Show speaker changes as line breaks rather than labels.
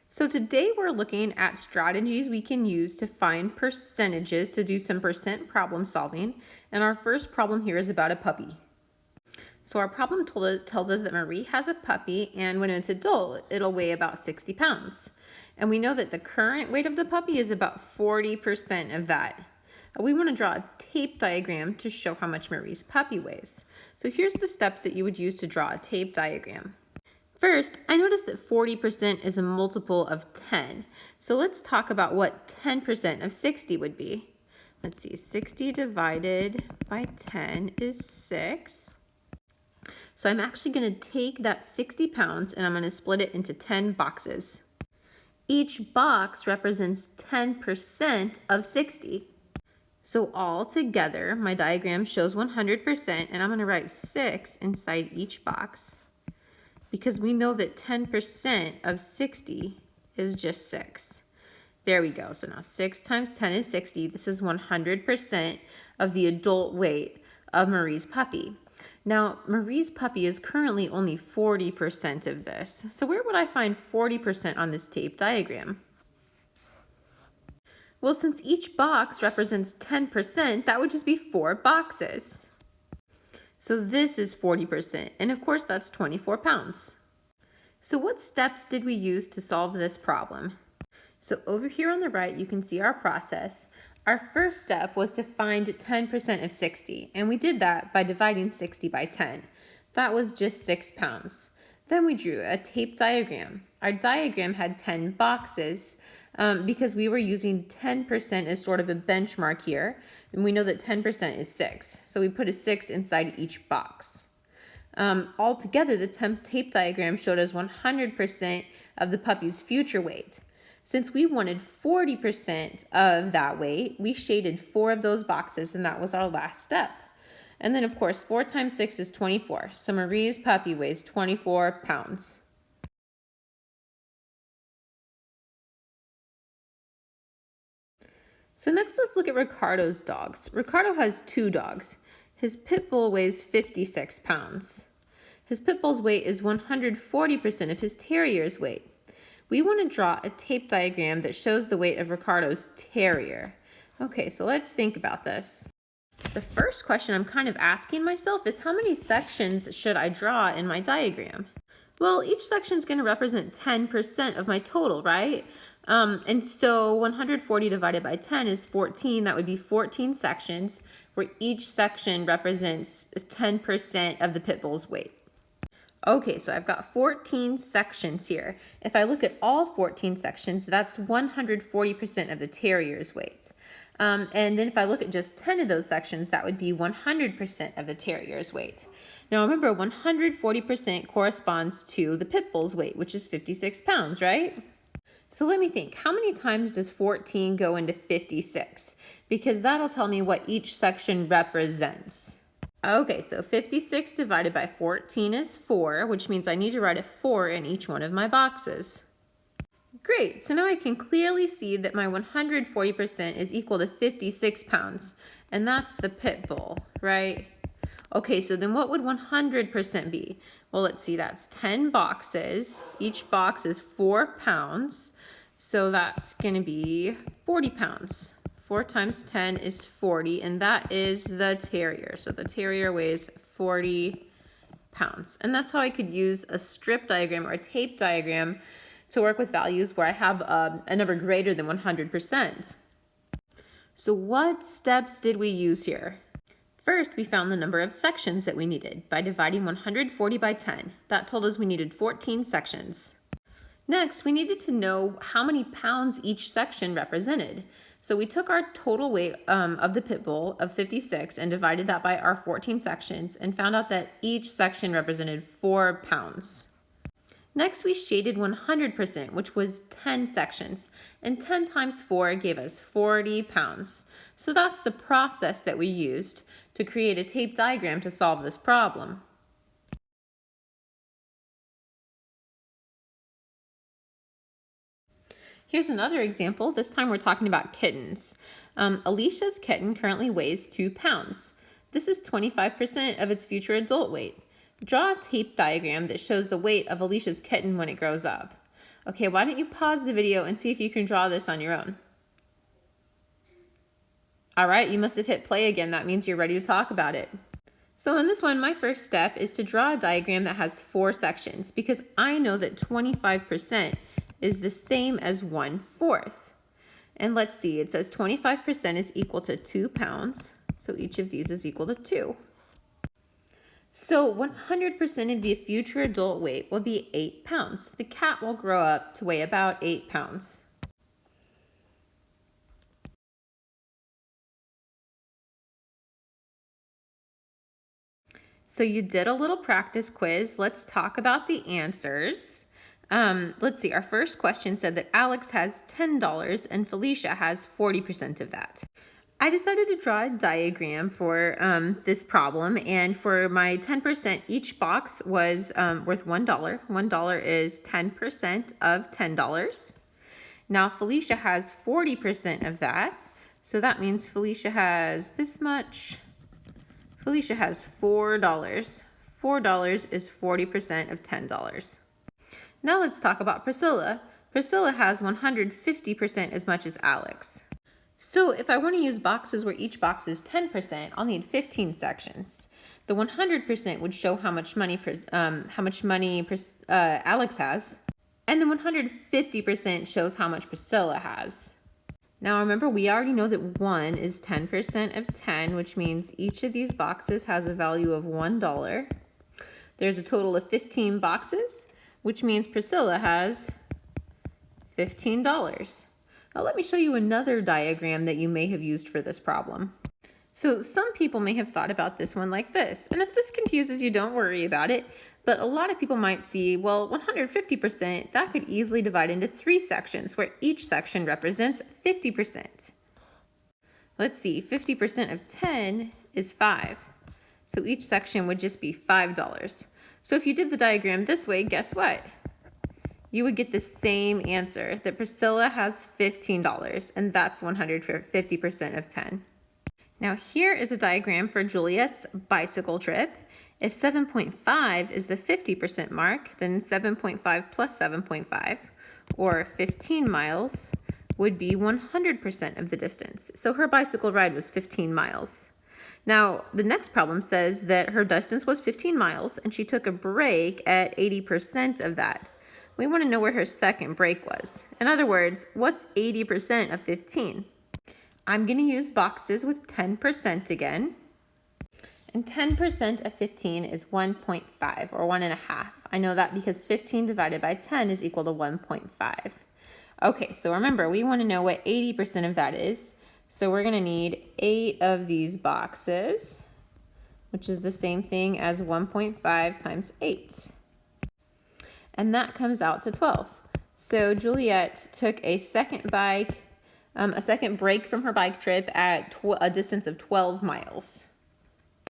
So today we're looking at strategies we can use to find percentages to do some percent problem solving. And our first problem here is about a puppy. So our problem tells us that Marie has a puppy, and when it's adult, it'll weigh about 60 pounds. And we know that the current weight of the puppy is about 40% of that. We want to draw a tape diagram to show how much Marie's puppy weighs. So here's the steps that you would use to draw a tape diagram. First, I noticed that 40% is a multiple of 10. So let's talk about what 10% of 60 would be. Let's see, 60 divided by 10 is 6. So I'm actually going to take that 60 pounds and I'm going to split it into 10 boxes. Each box represents 10% of 60. So all together, my diagram shows 100%, and I'm going to write 6 inside each box, because we know that 10% of 60 is just 6. There we go. So now 6 times 10 is 60. This is 100% of the adult weight of Marie's puppy. Now, Marie's puppy is currently only 40% of this. So where would I find 40% on this tape diagram? Well, since each box represents 10%, that would just be 4 boxes. So this is 40%, and of course that's 24 pounds. So what steps did we use to solve this problem? So over here on the right, you can see our process. Our first step was to find 10% of 60, and we did that by dividing 60 by 10. That was just 6 pounds. Then we drew a tape diagram. Our diagram had 10 boxes because we were using 10% as sort of a benchmark here, and we know that 10% is 6. So we put a 6 inside each box. Altogether, the tape diagram showed us 100% of the puppy's future weight. Since we wanted 40% of that weight, we shaded 4 of those boxes, and that was our last step. And then, of course, 4 times 6 is 24. So Marie's puppy weighs 24 pounds. So next, let's look at Ricardo's dogs. Ricardo has 2 dogs. His pit bull weighs 56 pounds. His pit bull's weight is 140% of his terrier's weight. We want to draw a tape diagram that shows the weight of Ricardo's terrier. Okay, so let's think about this. The first question I'm kind of asking myself is, how many sections should I draw in my diagram? Well, each section is going to represent 10% of my total, right? And so 140 divided by 10 is 14. That would be 14 sections, where each section represents 10% of the pit bull's weight. Okay, so I've got 14 sections here. If I look at all 14 sections, that's 140% of the terrier's weight. And then if I look at just 10 of those sections, that would be 100% of the terrier's weight. Now remember, 140% corresponds to the pit bull's weight, which is 56 pounds, right? So let me think, how many times does 14 go into 56? Because that'll tell me what each section represents. Okay, so 56 divided by 14 is 4, which means I need to write a 4 in each one of my boxes. Great, so now I can clearly see that my 140% is equal to 56 pounds, and that's the pit bull, right? Okay, so then what would 100% be? Well, let's see, that's 10 boxes. Each box is 4 pounds, so that's going to be 40 pounds. 4 times 10 is 40, and that is the terrier. So the terrier weighs 40 pounds. And that's how I could use a strip diagram or a tape diagram to work with values where I have a number greater than 100%. So what steps did we use here? First, we found the number of sections that we needed by dividing 140 by 10. That told us we needed 14 sections. Next, we needed to know how many pounds each section represented. So we took our total weight of the pit bull of 56 and divided that by our 14 sections and found out that each section represented 4 pounds. Next, we shaded 100%, which was 10 sections, and 10 times 4 gave us 40 pounds. So that's the process that we used to create a tape diagram to solve this problem. Here's another example. This time we're talking about kittens. Alicia's kitten currently weighs 2 pounds. This is 25% of its future adult weight. Draw a tape diagram that shows the weight of Alicia's kitten when it grows up. Okay, why don't you pause the video and see if you can draw this on your own? All right, you must have hit play again. That means you're ready to talk about it. So in this one, my first step is to draw a diagram that has 4 sections because I know that 25% is the same as 1/4. And let's see, it says 25% is equal to 2 pounds. So each of these is equal to 2. So 100% of the future adult weight will be 8 pounds. The cat will grow up to weigh about 8 pounds. So you did a little practice quiz. Let's talk about the answers. Let's see, our first question said that Alex has $10 and Felicia has 40% of that. I decided to draw a diagram for this problem, and for my 10%, each box was worth $1. $1 is 10% of $10. Now Felicia has 40% of that, so that means Felicia has this much. Felicia has $4. $4 is 40% of $10. Now let's talk about Priscilla. Priscilla has 150% as much as Alex. So if I want to use boxes where each box is 10%, I'll need 15 sections. The 100% would show how much money Alex has, and the 150% shows how much Priscilla has. Now remember, we already know that 1 is 10% of 10, which means each of these boxes has a value of $1. There's a total of 15 boxes, which means Priscilla has $15. Now let me show you another diagram that you may have used for this problem. So some people may have thought about this one like this, and if this confuses you, don't worry about it. But a lot of people might see, well, 150%, that could easily divide into 3 sections where each section represents 50%. Let's see, 50% of 10 is 5. So each section would just be $5. So if you did the diagram this way, guess what? You would get the same answer, that Priscilla has $15, and that's 150% of 10. Now here is a diagram for Juliet's bicycle trip. If 7.5 is the 50% mark, then 7.5 plus 7.5, or 15 miles, would be 100% of the distance. So her bicycle ride was 15 miles. Now, the next problem says that her distance was 15 miles, and she took a break at 80% of that. We want to know where her second break was. In other words, what's 80% of 15? I'm going to use boxes with 10% again. And 10% of 15 is 1.5, or 1.5. I know that because 15 divided by 10 is equal to 1.5. Okay, so remember, we want to know what 80% of that is. So we're going to need 8 of these boxes, which is the same thing as 1.5 times 8. And that comes out to 12. So Juliet took a second break from her bike trip at a distance of 12 miles.